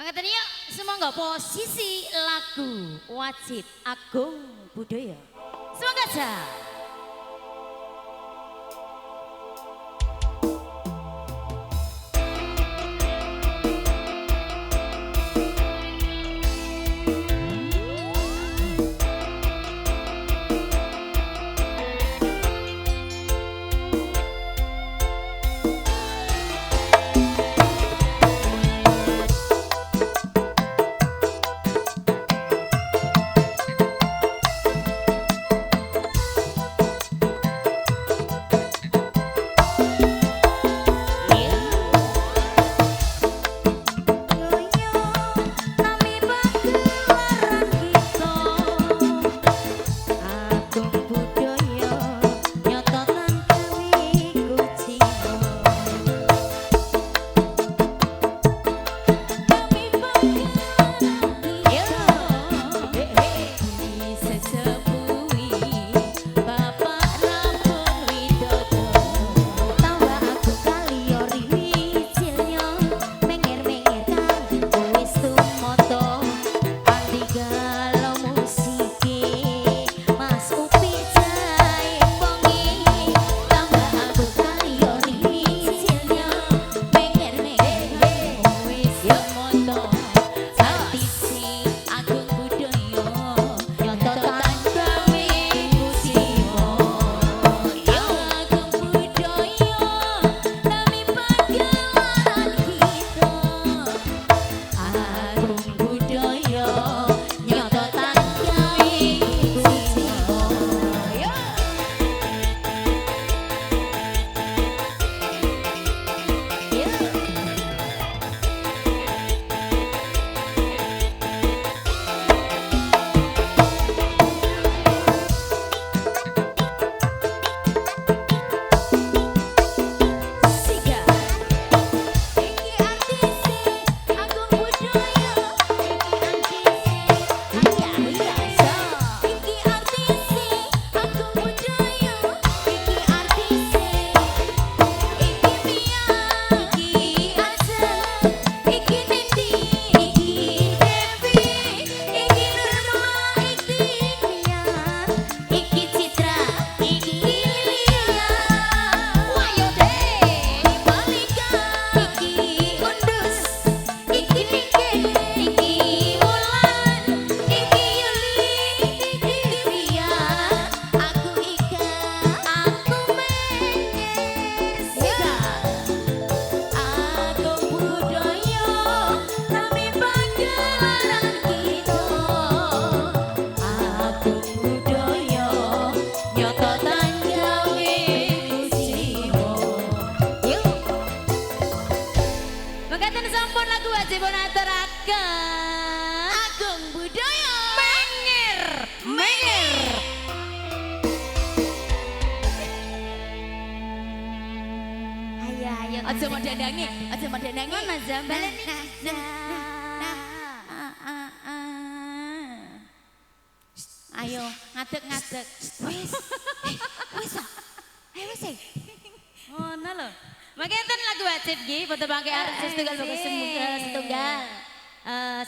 Mangketen yuk, semoga posisi lagu wajib Agung Budaya. Semoga aja. Agung Budaya Menger ayo Aja madandangi mana zambalan ayo ngadeg wis ayo wis ngono lho mangketen lagu wajib nggih foto bangke artis tunggal bagus setunggal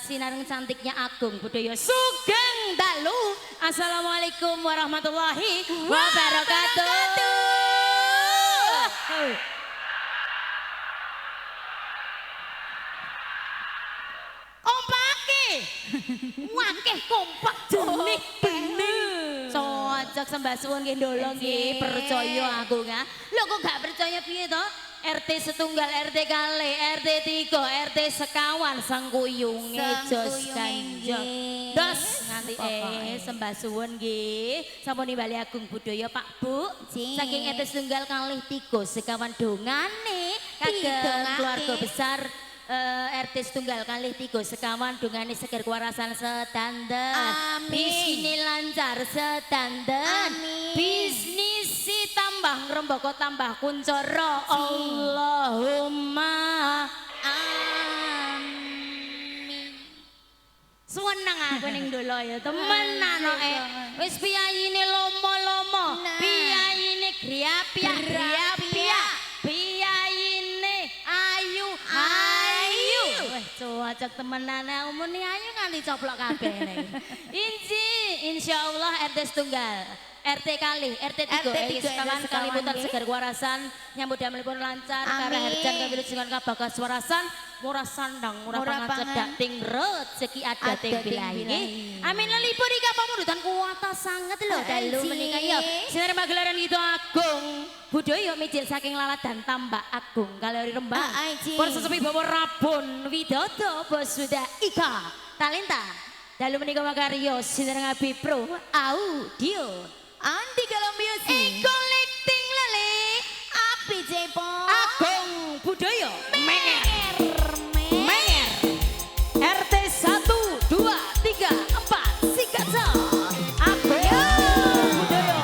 sinareng cantiknya Agung Budaya Sugeng Dalu. Assalamualaikum warahmatullahi wabarakatuh. Kompake wakeh kompak jenik bening cocok sembah suwun nggih ndolong nggih percaya aku kan lho kok gak percaya piye to RT setunggal RT kali RT 3 RT sekawan sangkuyunge jos kanjeng dos nganti sembah suwun nggih sampun nimbali Agung Budaya Pak Bu saking RT setunggal kali 3 sekawan dongane kagem keluarga besar RT setunggal kali 3 sekawan dongane seger kewarasan sedanten bisnis lancar sedanten bisnis si tambah ngrembaka tambah kuncoro Allahumma amin seneng aku ning ndolo ya temenan kok wis piyayine lomo-lomo piyayine griapia piyayine ayu cocok temenan umune ayu nganti coplok kabeh nek. Insyaallah RT setunggal. RT kali, RT 3, sekawan Kaliputan Segar Warasan, nyambut damelipun lancar, karaharjan kawilujengan kabagas warasan, murah sandang, murah pangan cedak, tingret, segi ada ting bilahi. Amin lelipur ika pamundutan kuwata sangat lho dalu menika ya. Sinar magelaran gitu agung, budaya mijil saking lalat dan tambak agung, galeri Rembang. Persesepi bawa rabun, widodo, bos sudah ika, talenta. Dalu menika makaryo, sinar ngabi pro, audio. Andi kalau music. Collecting lele. Api Jepo. Agung budaya. Menger. Menger. RT 1, 2, 3, 4. Sikat so. Agung budaya.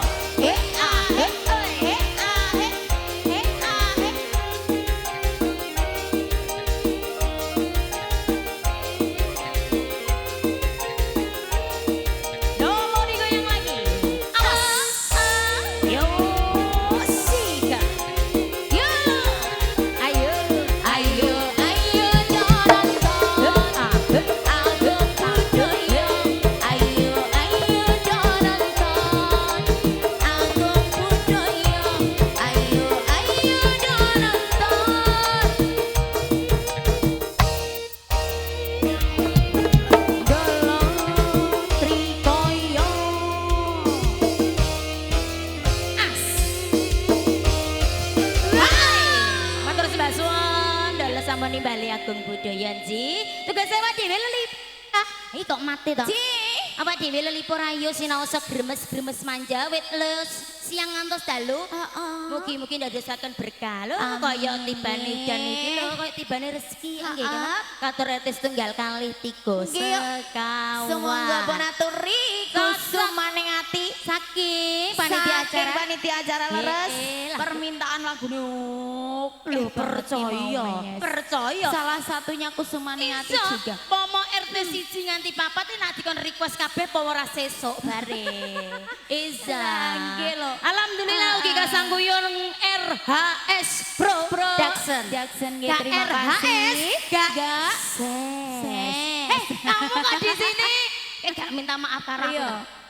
Sampun nimbali agung budaya Ji. Tugas sewa dhewe lelip. Iki kok mati to? Ji. Apa dhewe lelipur ayu sinaosa gremes-gremes manja wit les siang ngantos dalu. Mugi-mugi ndadosaken berkah lho kaya tibane dan iki lho kaya tibane rezeki nggih kan. Katur RT setunggal kalih 3 sekawan. Semoga pun aturi kusumaning ati saking panitia acara leres permintaan lagu lho percaya salah satunya kusumaning ati juga pomo RT 1 nganti 4 nek dikon request kabeh apa ora sesuk bare Iza alhamdulillah ugi kasangguyun RHS Production nggih terima kasih gak kamu kok di sini gak minta maaf karo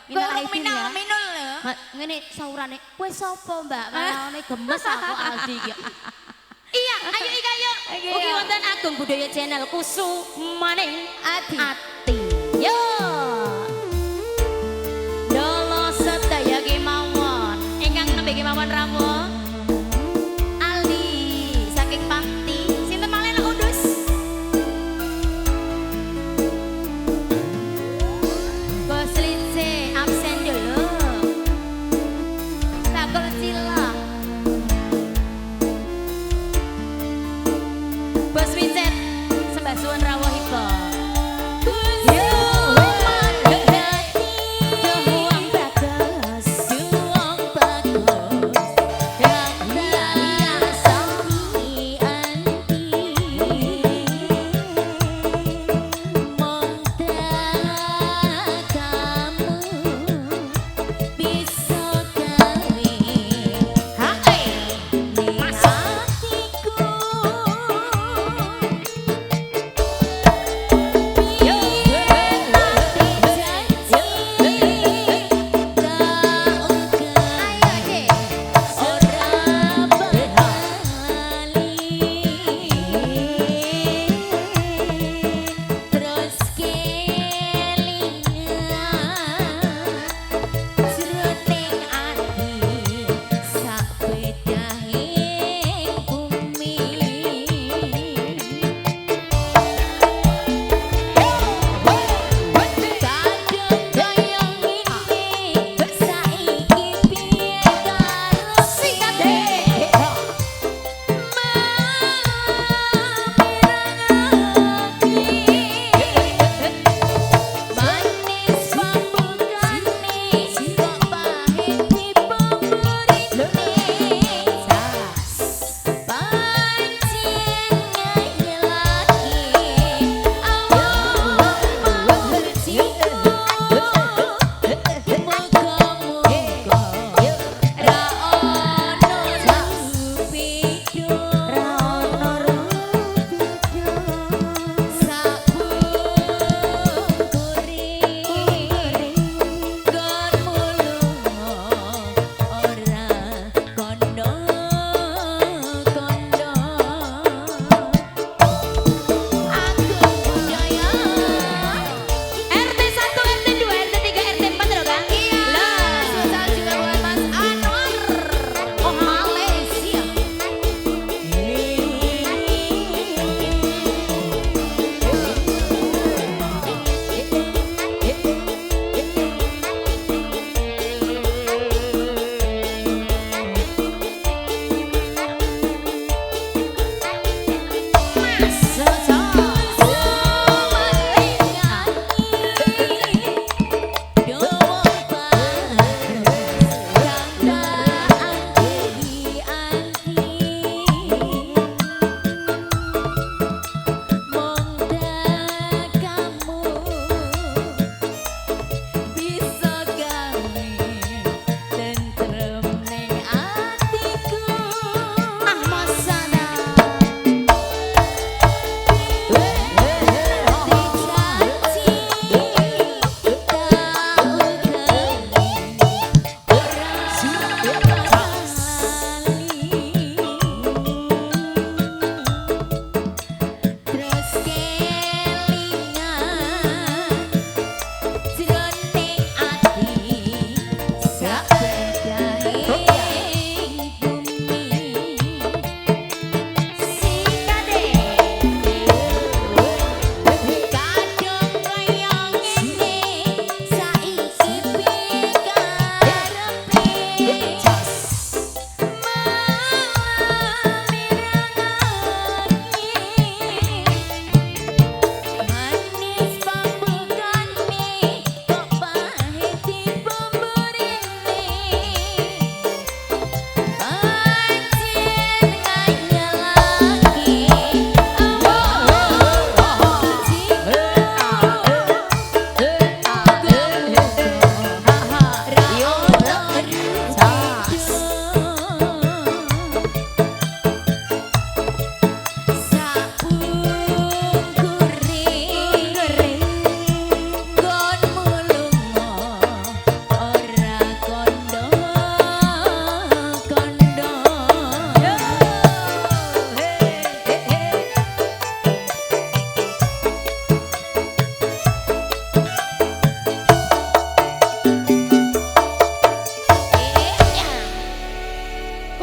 aku minul lho ngene saurane kowe sapa mbak malah gemes aku Aldi iki iya ayo ika yuk ugi wonten Agung Budaya Channel kusumaning ati yo dolo sedaya kemawon ingkang nembe kemawon rawuh Ali saking Pati sinten malih undus Bos Lince absen dulu takul sila Bos Vincent sembah suwun rawuh iba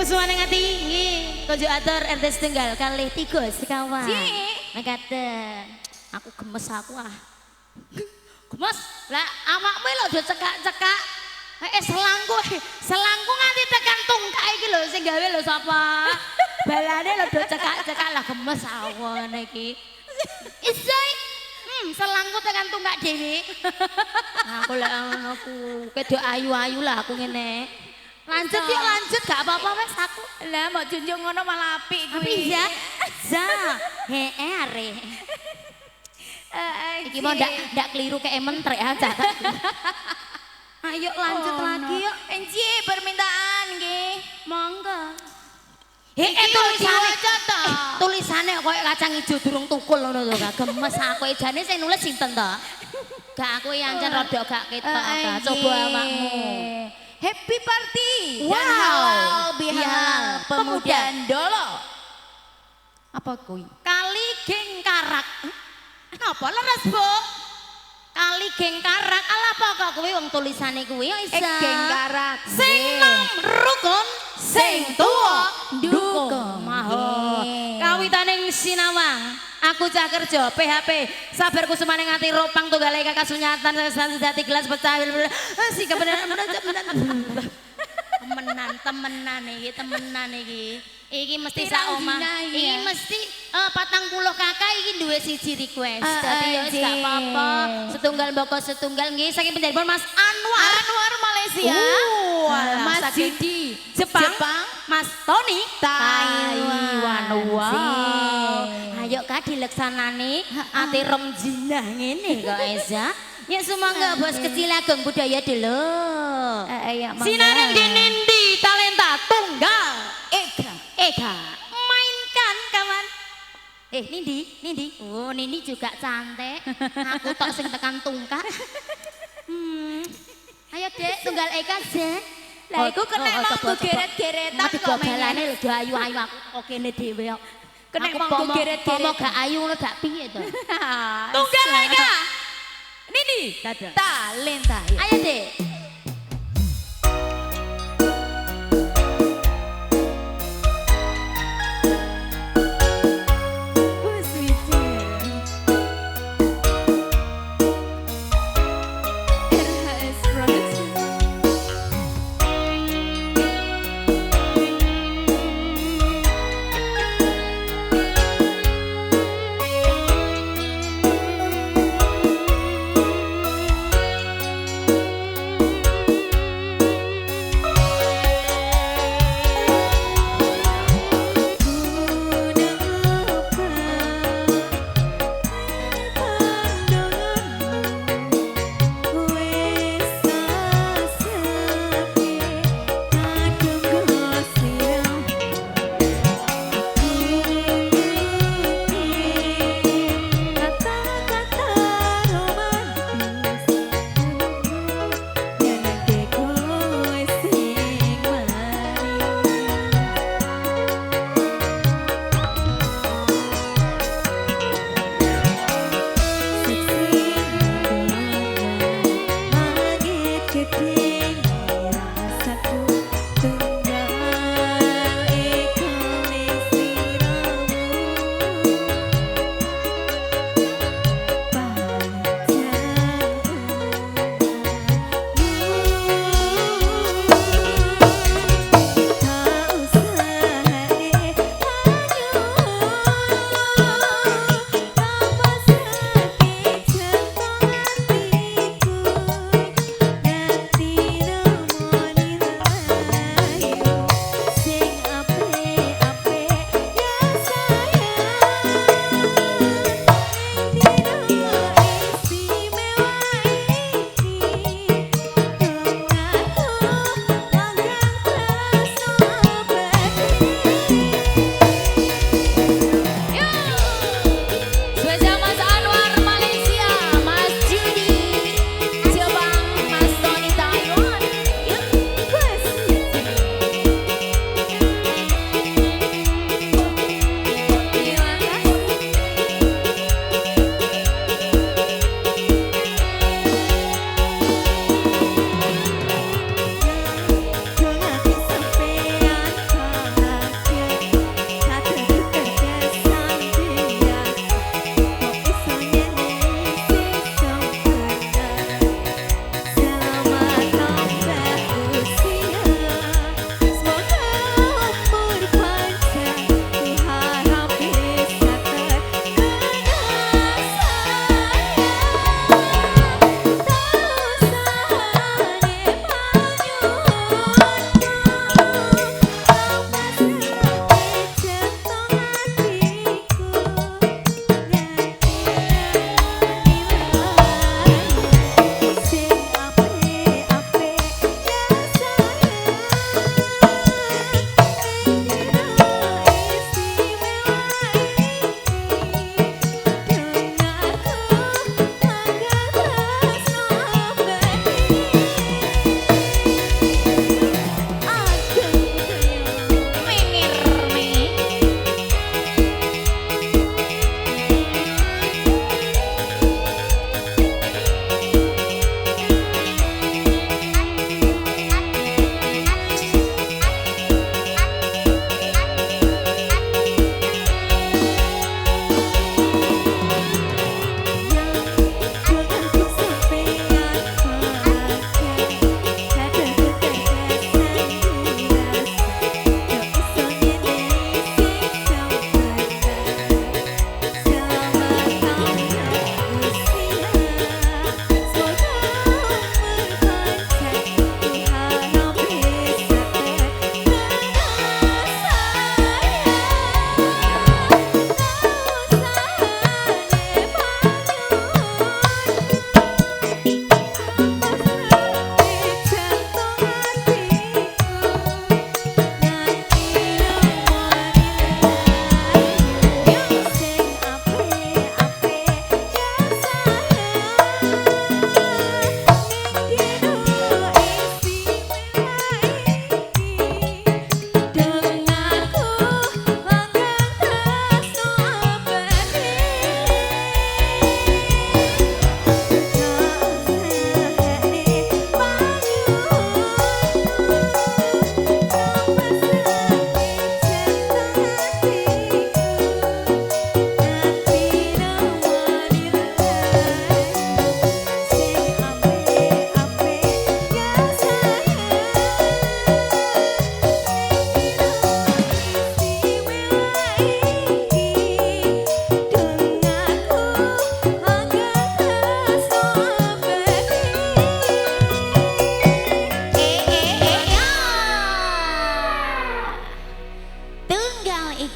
Kusumane ngati nggih. Konjuk atur RT setunggal kalih 3 sekawan. Cik. Mekaten. Aku gemes aku ah. Gemes. Lah awakmu lho do cekak-cekak. Selangku nganti tekan tungkak iki lho sing gawe lho sapa? Balane lho do cekak-cekak lah gemes aku ngene iki. Isoi. Selangku tekan tungkak dhewe. Aku lek aku kedo ayu-ayu lah aku ngene. Lanjut yuk lanjut gak apa-apa wes aku. Lah mau junjung ngono malah apik kuwi. Tapi ya. Za. Are. Iki mau ndak keliru kayak mentrek aja. Ayo lanjut lagi yuk. Enci permintaan nggih. Monggo. Tulisane koyo kacang ijo durung tukul ngono to, Kak. Gemes aku jane sing nulis sinten to? Gak aku yang ancen rada gak ketok, Kak. Coba awakmu. Happy party. Wow. Dan halal bihalal Pemuda. pemuda Ndolo. Apa kuwi? Kali geng karak. Ngapa leres, Bu? Kali geng karak. Ala apa kok kuwi wong tulisane kuwi ya isa. Geng karak. Sing nom rukun, sing tuwa dukung. Maha. Kawitaning sinawang. Aku cah kerja PHP sabar kusumane nganti ropang tunggale kakak sunyatan sejati gelas pecah si kebenaran temenan iki mesti sak omah iki mesti 40 kakak iki duwe siji request dadi ya wis gak apa-apa setunggal mboko setunggal nggih saking penjaripun Mas Anwar Malaysia Mas Didi Jepang Mas Tony Taiwan. Wow. Ayo Kak dileksanani ati rong jinah ngene kok Eza. Ya semoga bos kecil ageng budaya dulu. Sinareng Denendi talenta tunggal. Ega. Mainkan kawan. Nindi. Oh, Nindi juga cantik. Aku tok sing tekan tungkak. Ayo Dek, tunggal Ega Dek. Lah iku kena monggo geret-geretan kok galane lho ayu-ayu aku kok kene dhewe kok. Kena monggo geret-geretan. Pomo gak ayu ngono gak piye to. Tunggal Ega. Nini. Talenta. Ayo Dek.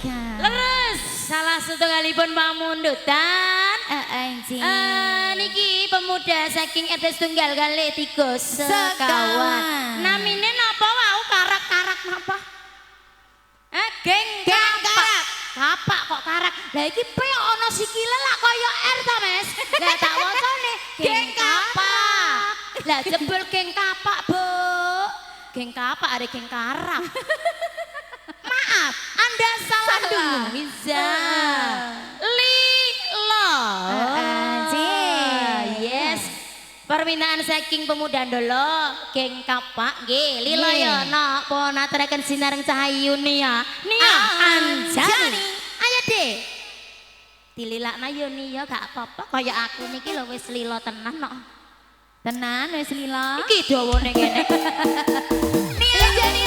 Leres salah setunggalipun pamundutan. Anjing. Niki pemuda saking RT setunggal kali 3 sekawan. Namine napa wau karak-karak napa? Geng kapak. Kapak kok karak. Lah iki pe ana sikile lah kaya R ta, Mas. Lah tak wacane geng kapak. Lah jebul geng kapak, Bu. Geng kapak ada geng karak. Maaf, Anda salah dulu. Bisa. Lilo. Yes. Permintaan saking pemuda dulu, geng kapak nggih. Lilo ya napa naturaken sinareng cahayu nia. Nia Anjani. Ayo deh. Dililakna yo nia gak apa-apa. Kaya aku niki lho wis lilo tenan kok. Tenan wis lila. Iki dawane kene. Nia Anjani.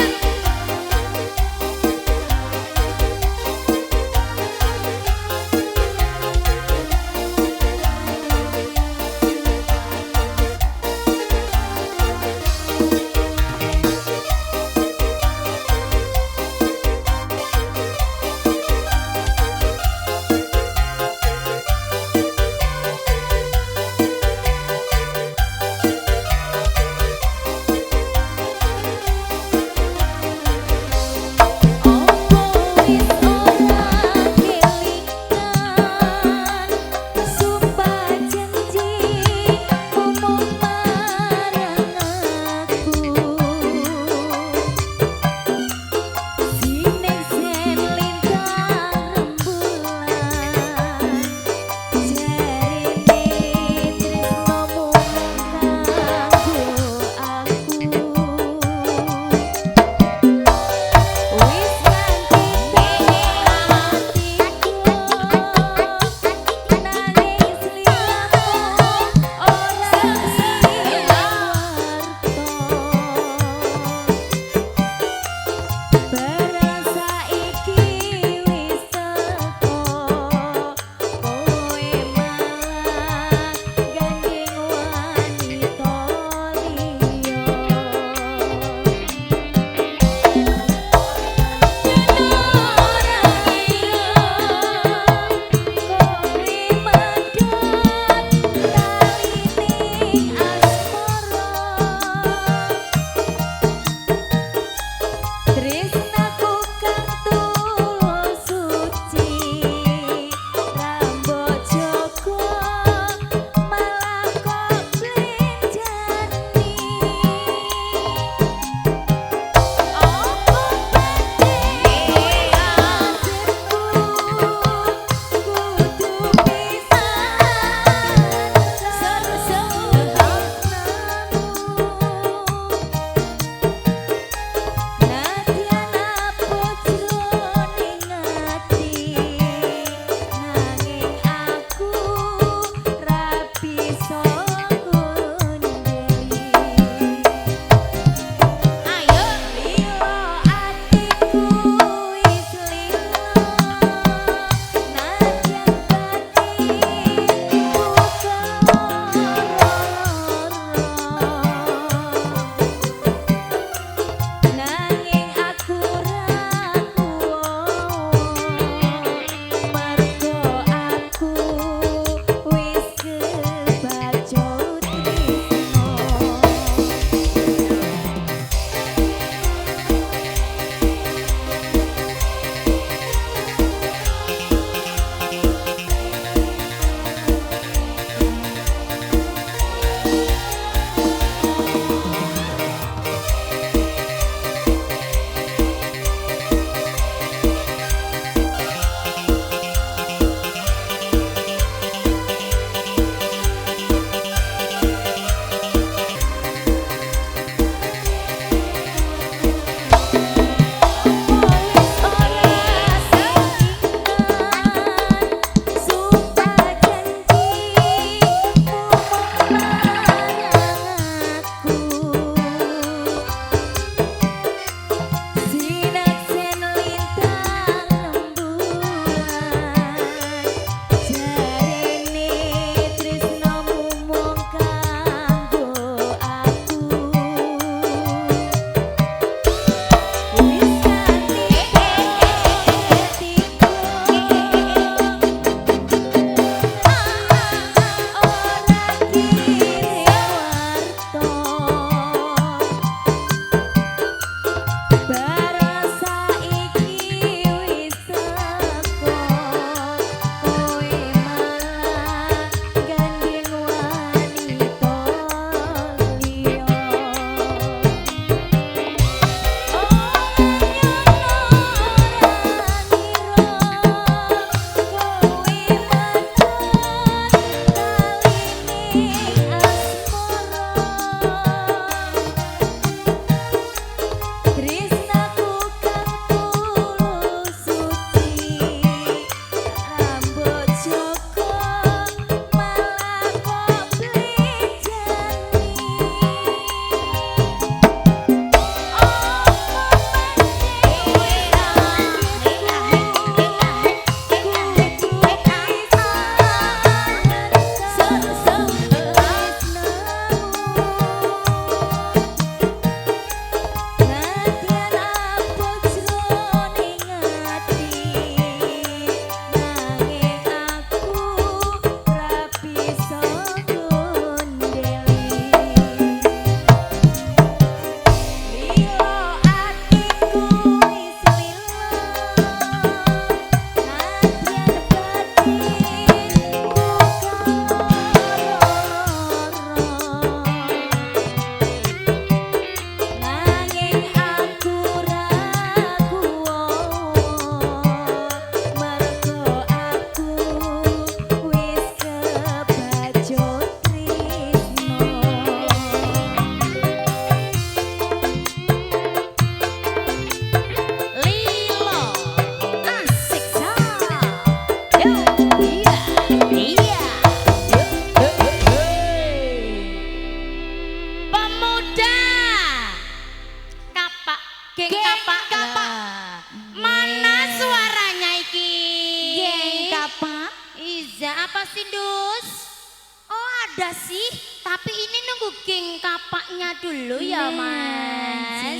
ada sih, tapi ini nunggu geng kapaknya dulu ya Mas.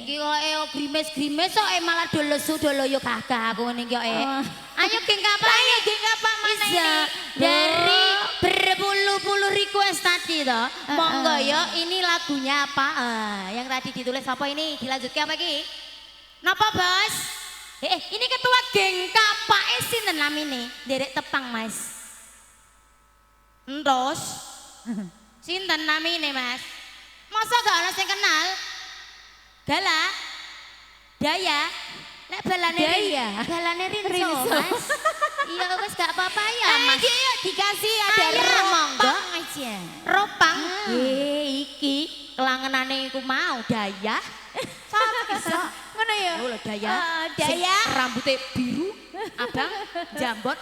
Iki kok grimes-grimes kok malah dolesu doloyo gagah aku ngene iki kok. Ayo geng kapak. Ayo geng kapak mana ini? Dari berpuluh-puluh request tadi toh. Monggo ya, ini lagunya apa? Yang tadi ditulis apa ini? Dilanjutkan apa iki? Napa, Bos? Ini ketua geng kapak sinten namine? Derek tepang, Mas. Entos. Sinten namine, Mas? Masa gak ana sing kenal? Gala. Daya. Nek balane Daya. Balane Rinso, Mas. Iya wis gak apa-apa ya, Mas. Iya dikasih ada ropang aja. Ropang. Iki kelangenane iku mau Daya. Sapa bisa? Ngono ya. Oh, Daya. Daya. Sing rambutnya biru, abang, jambon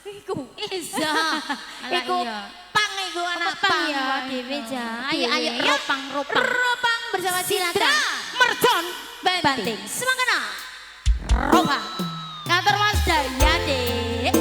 Iku. Isa. Iku pang iku anak pang pang ya dhewe ja. Ayo ropang. Ropang bersama Silakan. Mercon Banting. Semangkana. Ropang. Kantor Mas Daya, Dek.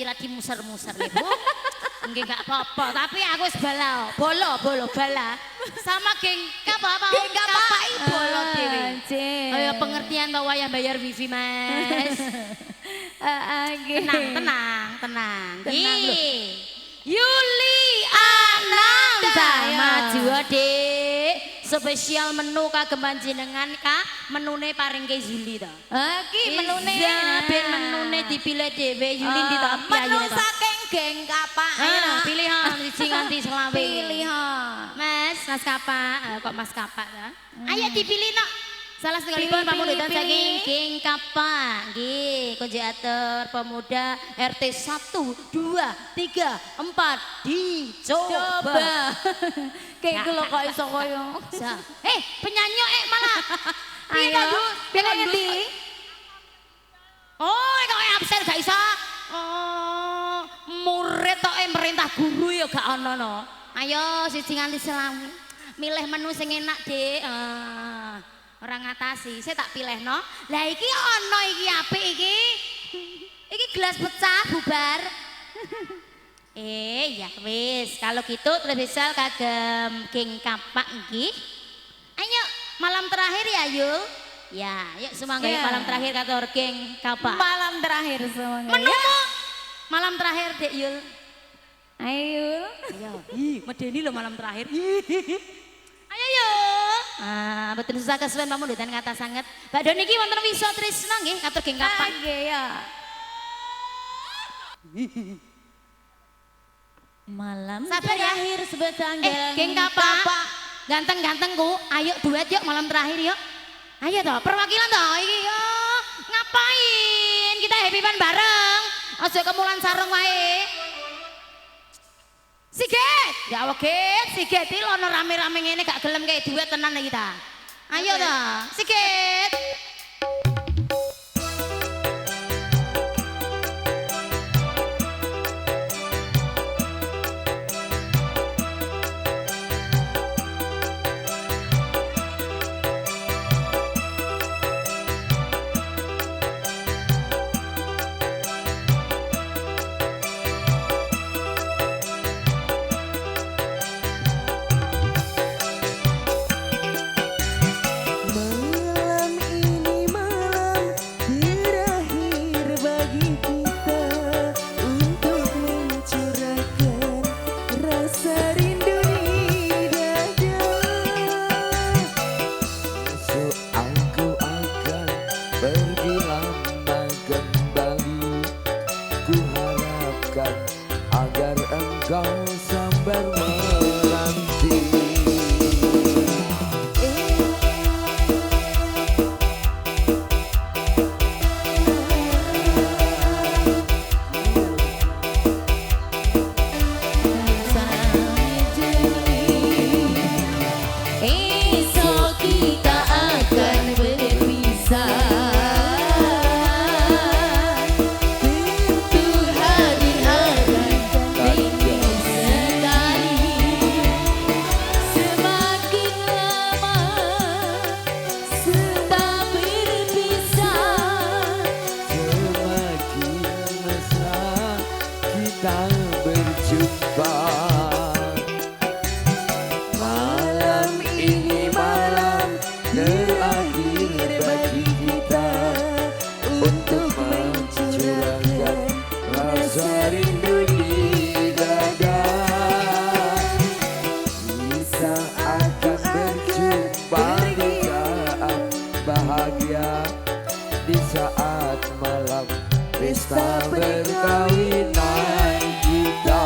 wira dimuser-muser nih Bu. Nggih gak apa-apa, tapi aku wis bala, bolo bala. Sama geng apa? Geng kapak bolo dhewe. Anjir. Ayo pengertian to wayah bayar wifi, Mas. Nggih. Tenang. Tenang, lho. Yuli Ananda Ya. maju Dik. Spesial menu kagem panjenengan Kak, menune paring ke Yuli to. Iki menune. Ben menune dipilih dhewe Yuli ndi to Menu saking geng kapak. Pilihan siji nganti selawe. Pilihan. Mas Kapak, kok Mas Kapak ta? Ayo dipilih nok. Salah sekalian pamundutan saking geng Kapak. Nggih, konjator pemuda RT 1 2 3 4 dicoba. Kayak lho kok iso koyo. Penyanyi malah. Ayo, pilih ngendi? Oh, kok absen gak iso. Oh, murid tok merintah guru ya gak ono no. Ayo siji nganti selawe. Milih menu sing enak, Dik. Orang ngatasi, saya tak pilih no. Lah iki ono iki apik iki. Iki gelas pecah bubar. Ya wis, kalau gitu terus bisa kagem geng Kapak nggih. Ayo malam terakhir ya Yul. Ya, yuk semangat malam terakhir kata geng Kapak. Malam terakhir semuanya. Menumu malam terakhir Dek Yul. Ayo. Medeni lo malam terakhir. Ayo yuk. Betul susah kesuwen pamundutan kata sanget. Mbak Doni iki wonten wisa tresna nggih katur geng Kapak. Nggih ya. Malam Sabar ya. terakhir sebetang Geng Kapak. Ganteng-gantengku, ayo duet yuk malam terakhir yuk. Ayo toh, perwakilan toh iki yo. Ngapain? Kita happy pan bareng. Aja kemulan sarung wae. Siget, ya oke, Siget iki lono rame-rame ngene gak gelem kayak duet tenan iki ta. Ayo toh, Siget. Agar engkau sambar menanti. Esok kita akan berpisah. Malam ini malam terakhir bagi kita untuk mencurahkan rasa rindu di dada. Kita akan berjumpa di saat bahagia, di saat malam pesta perkawinan kita.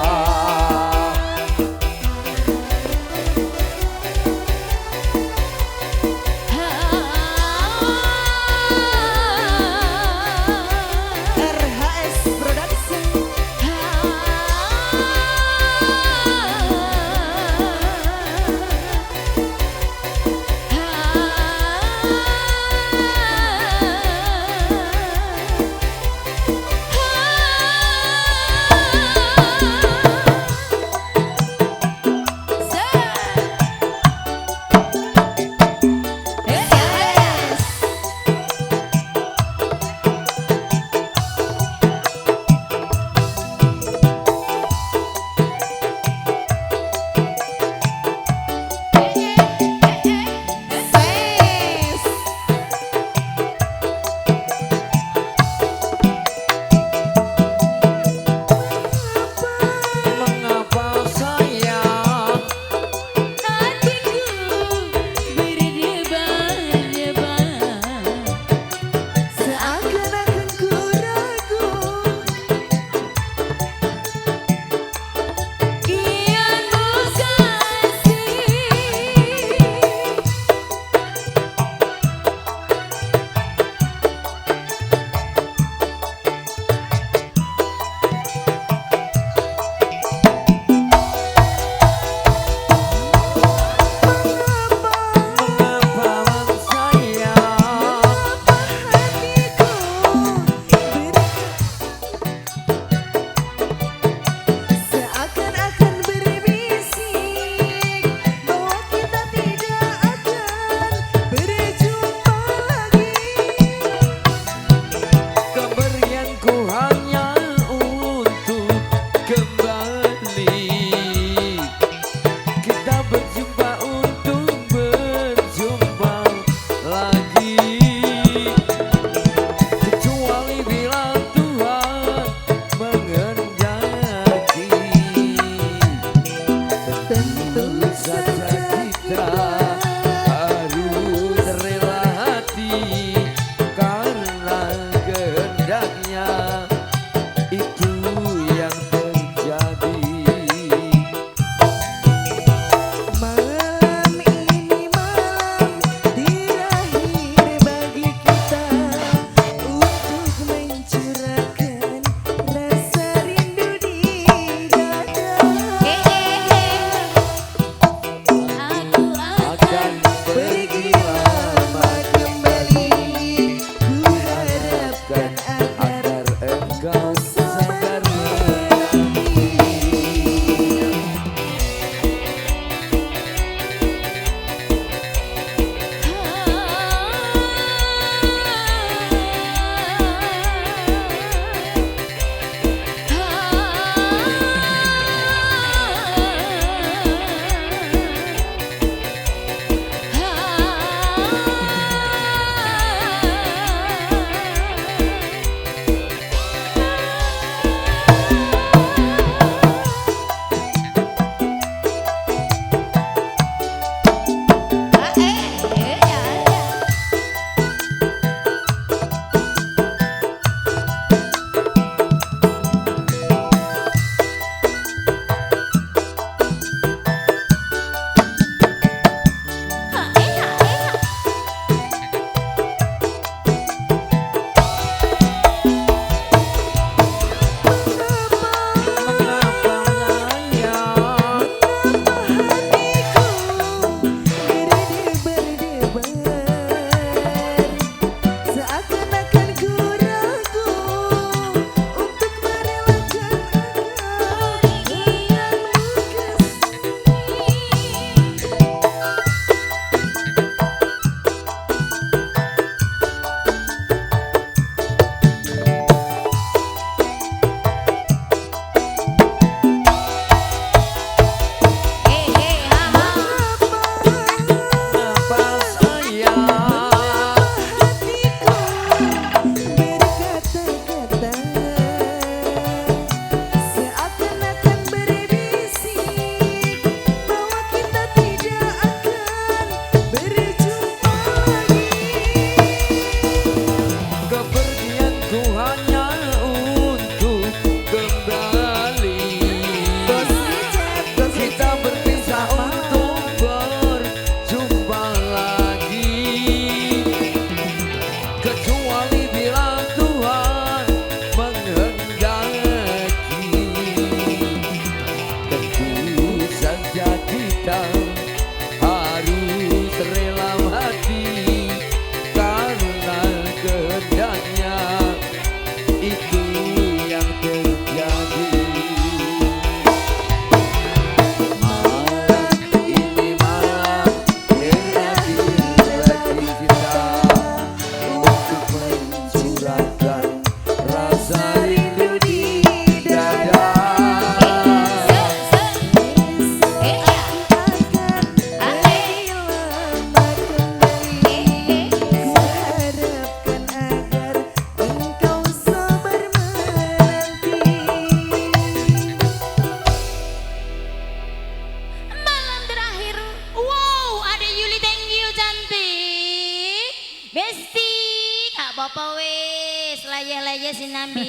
apa wis leyeh-leyeh sinambi.